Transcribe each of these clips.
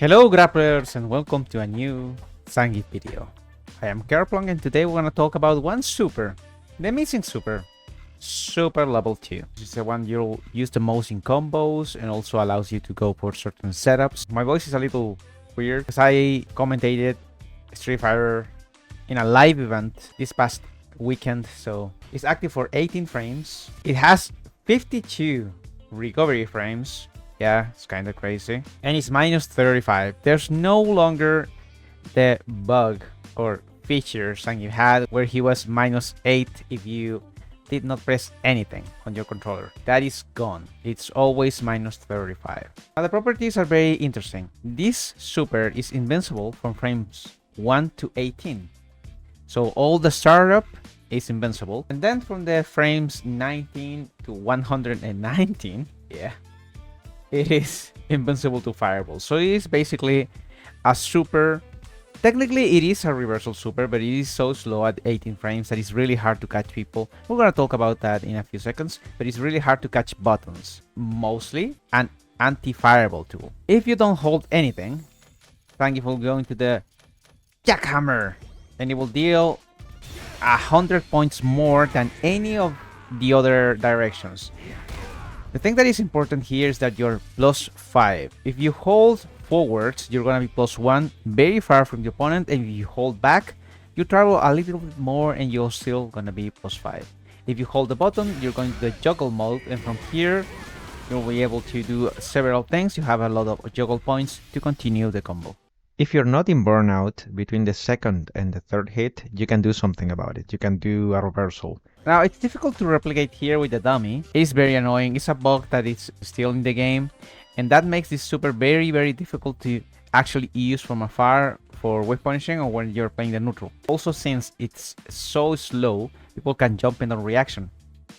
Hello grapplers and welcome to a new Zangief video. I am Kerplong and today we're gonna talk about one super, the missing super, Super Level 2. This is the one you'll use the most in combos and also allows you to go for certain setups. My voice is a little weird because I commentated Street Fighter in a live event this past weekend, so it's active for 18 frames. It has 52 recovery frames. Yeah, it's kind of crazy. And it's minus 35. There's no longer the bug or feature Zangief had where he was minus 8 if you did not press anything on your controller. That is gone. It's always minus 35. Now the properties are very interesting. This super is invincible from frames 1 to 18. So all the startup is invincible. And then from the frames 19 to 119, yeah, it is invincible to fireballs. So it is basically a super. Technically it is a reversal super, but it is so slow at 18 frames that it's really hard to catch people. We're gonna talk about that in a few seconds, but it's really hard to catch buttons. Mostly an anti-fireball tool. If you don't hold anything, Zangief will go into the jackhammer and it will deal 100 points more than any of the other directions. The thing that is important here is that you're plus 5. If you hold forwards, you're gonna be plus 1, very far from the opponent, and if you hold back, you travel a little bit more and you're still gonna be plus 5. If you hold the button, you're going to the juggle mode, and from here, you'll be able to do several things. You have a lot of juggle points to continue the combo. If you're not in burnout between the second and the third hit, you can do something about it. You can do a reversal. Now, it's difficult to replicate here with the dummy. It's very annoying. It's a bug that is still in the game. And that makes this super very, very difficult to actually use from afar for whiff punishing or when you're playing the neutral. Also, since it's so slow, people can jump in on reaction.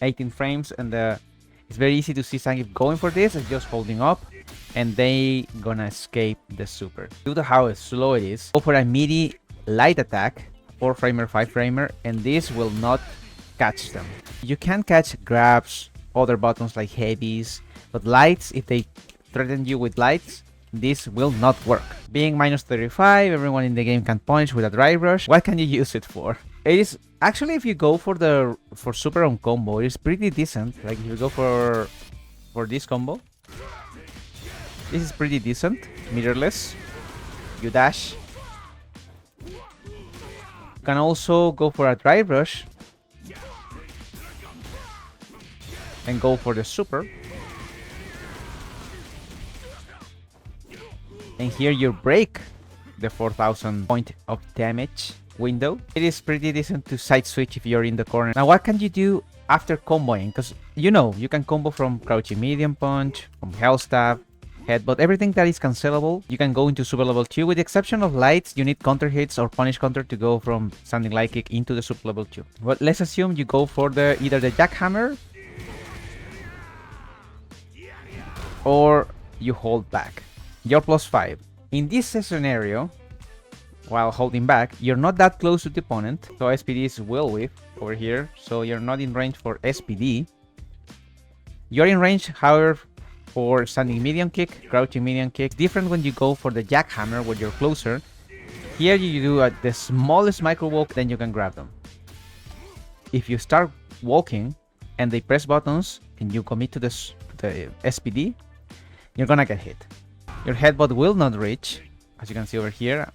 18 frames and it's very easy to see Zangief going for this and just holding up. And they gonna escape the super. Due to how slow it is, go for a meaty light attack, 4 framer, 5 framer, and this will not catch them. You can catch grabs, other buttons like heavies, but lights, if they threaten you with lights, this will not work. Being minus 35, everyone in the game can punch with a dry brush. What can you use it for? It is actually, if you go for super on combo, it's pretty decent. Like if you go for this combo, this is pretty decent. Mirrorless. You dash. You can also go for a dry brush and go for the super. And here you break the 4000 point of damage window. It is pretty decent to side switch if you're in the corner. Now what can you do after comboing? Because you can combo from crouching medium punch, from hell stab, headbutt, everything that is cancelable. You can go into super level 2. With the exception of lights, you need counter hits or punish counter to go from standing light kick into the super level 2. But let's assume you go for either the jackhammer or you hold back. You're plus 5. In this scenario, while holding back, you're not that close to the opponent, so SPD is will whiff over here, so you're not in range for SPD. You're in range, however, for standing medium kick, crouching medium kick. Different when you go for the jackhammer where you're closer. Here you do the smallest micro walk, then you can grab them. If you start walking and they press buttons and you commit to the SPD, you're gonna get hit. Your headbutt will not reach, as you can see over here.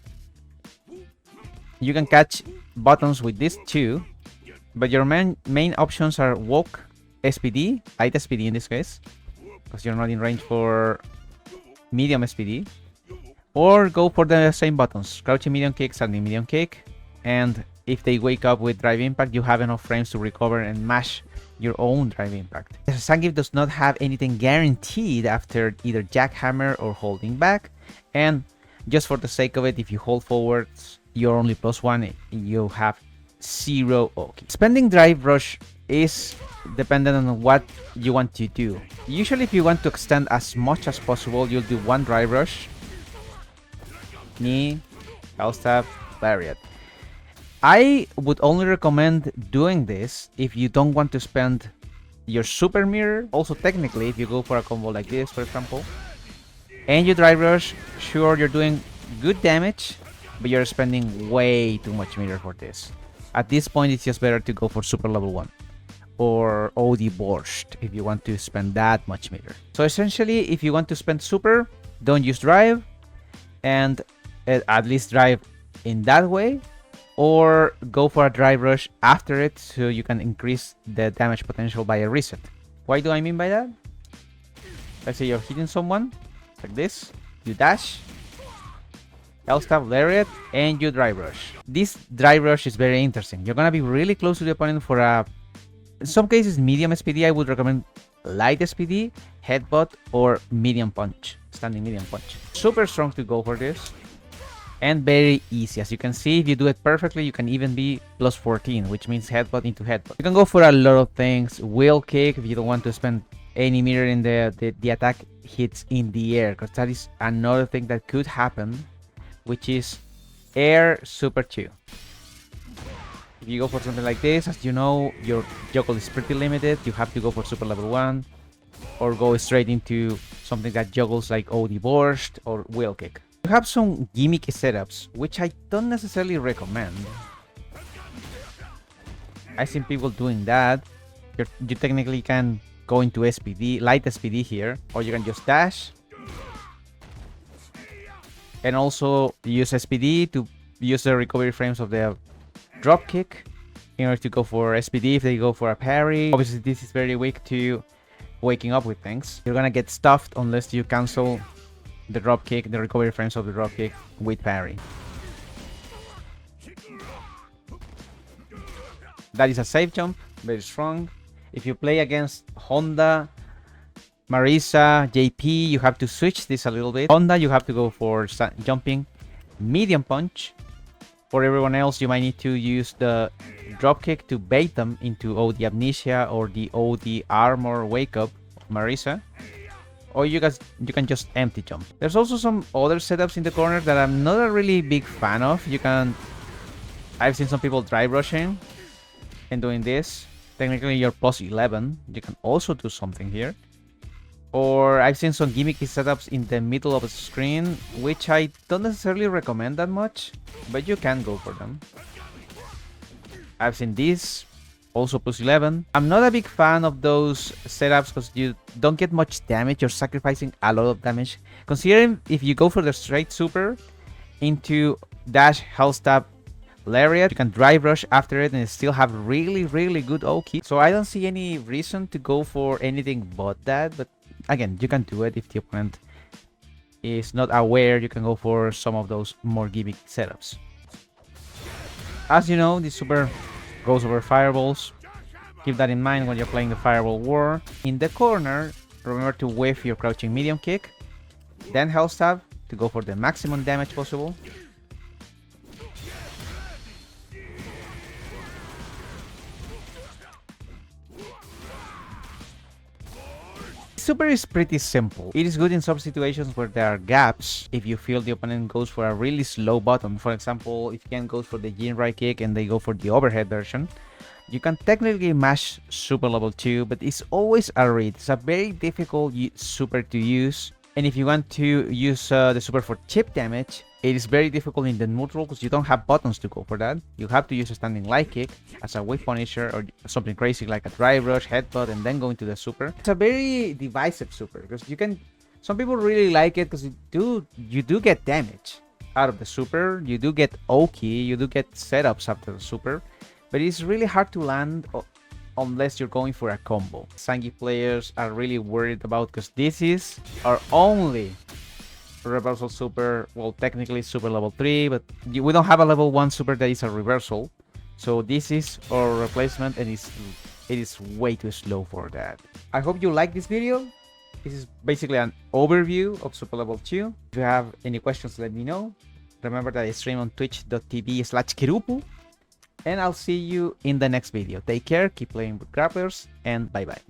You can catch buttons with this too, but your main options are walk, SPD, light SPD in this case, because you're not in range for medium SPD, or go for the same buttons, crouching medium kick, standing medium kick, and if they wake up with drive impact, you have enough frames to recover and mash your own drive impact. Zangief does not have anything guaranteed after either jackhammer or holding back, and just for the sake of it, if you hold forwards, you're only plus 1, you have 0 OK. Spending drive rush is dependent on what you want to do. Usually if you want to extend as much as possible, you'll do 1 drive rush, knee, hell stab, lariat. I would only recommend doing this if you don't want to spend your super mirror. Also technically, if you go for a combo like this, for example, and you dry rush, sure, you're doing good damage, but you're spending way too much meter for this. At this point, it's just better to go for super level 1 or OD Borscht if you want to spend that much meter. So essentially, if you want to spend super, don't use drive, and at least drive in that way, or go for a drive rush after it so you can increase the damage potential by a reset. Why do I mean by that? Let's say you're hitting someone like this, you dash, L-stab, lariat, and you drive rush. This drive rush is very interesting. You're gonna be really close to the opponent for a, in some cases, medium SPD. I would recommend light SPD, headbutt, or medium punch, standing medium punch. Super strong to go for this, and very easy. As you can see, if you do it perfectly, you can even be plus 14, which means headbutt into headbutt. You can go for a lot of things. Wheel kick if you don't want to spend any meter in the attack hits in the air, because that is another thing that could happen, which is air super 2. If you go for something like this, as you know, your juggle is pretty limited. You have to go for super level 1 or go straight into something that juggles like OD Borscht or wheel kick. You have some gimmicky setups, which I don't necessarily recommend. I've seen people doing that. You technically can go into SPD, light SPD here, or you can just dash. And also use SPD to use the recovery frames of the drop kick in order to go for SPD if they go for a parry. Obviously, this is very weak to waking up with things. You're gonna get stuffed unless you cancel the drop kick, the recovery frames of the drop kick with parry. That is a safe jump, very strong. If you play against Honda, Marisa, JP, you have to switch this a little bit. Honda, you have to go for jumping medium punch. For everyone else, you might need to use the drop kick to bait them into OD Amnesia or the OD Armor Wake Up of Marisa. Or you can just empty jump. There's also some other setups in the corner that I'm not a really big fan of. I've seen some people drive rushing and doing this. Technically, you're plus 11. You can also do something here. Or I've seen some gimmicky setups in the middle of the screen, which I don't necessarily recommend that much, but you can go for them. I've seen this, also plus 11. I'm not a big fan of those setups because you don't get much damage. You're sacrificing a lot of damage. Considering if you go for the straight super into dash, hell stab, lariat, you can drive rush after it and still have really, really good OK. So I don't see any reason to go for anything but that, but again, you can do it if the opponent is not aware. You can go for some of those more gimmick setups. As you know, this super goes over fireballs. Keep that in mind when you're playing the fireball war. In the corner, remember to whiff your crouching medium kick, then hell stab to go for the maximum damage possible. Super is pretty simple. It is good in some situations where there are gaps. If you feel the opponent goes for a really slow button, for example, if Ken goes for the Jinrai kick and they go for the overhead version, you can technically mash super level 2, but it's always a read. It's a very difficult super to use. And if you want to use the super for chip damage, it is very difficult in the neutral because you don't have buttons to go for that. You have to use a standing light kick as a whiff punisher or something crazy like a drive rush, headbutt, and then go into the super. It's a very divisive super because you can. Some people really like it because you do get damage out of the super. You do get OK. You do get setups after the super, but it's really hard to land unless you're going for a combo. Zangief players are really worried about because this is our only reversal super. Well, technically super level 3, but we don't have a level 1 super that is a reversal. So this is our replacement and it is way too slow for that. I hope you like this video. This is basically an overview of super level 2. If you have any questions, let me know. Remember that I stream on twitch.tv/Kirupu. And I'll see you in the next video. Take care, keep playing with grapplers, and bye bye.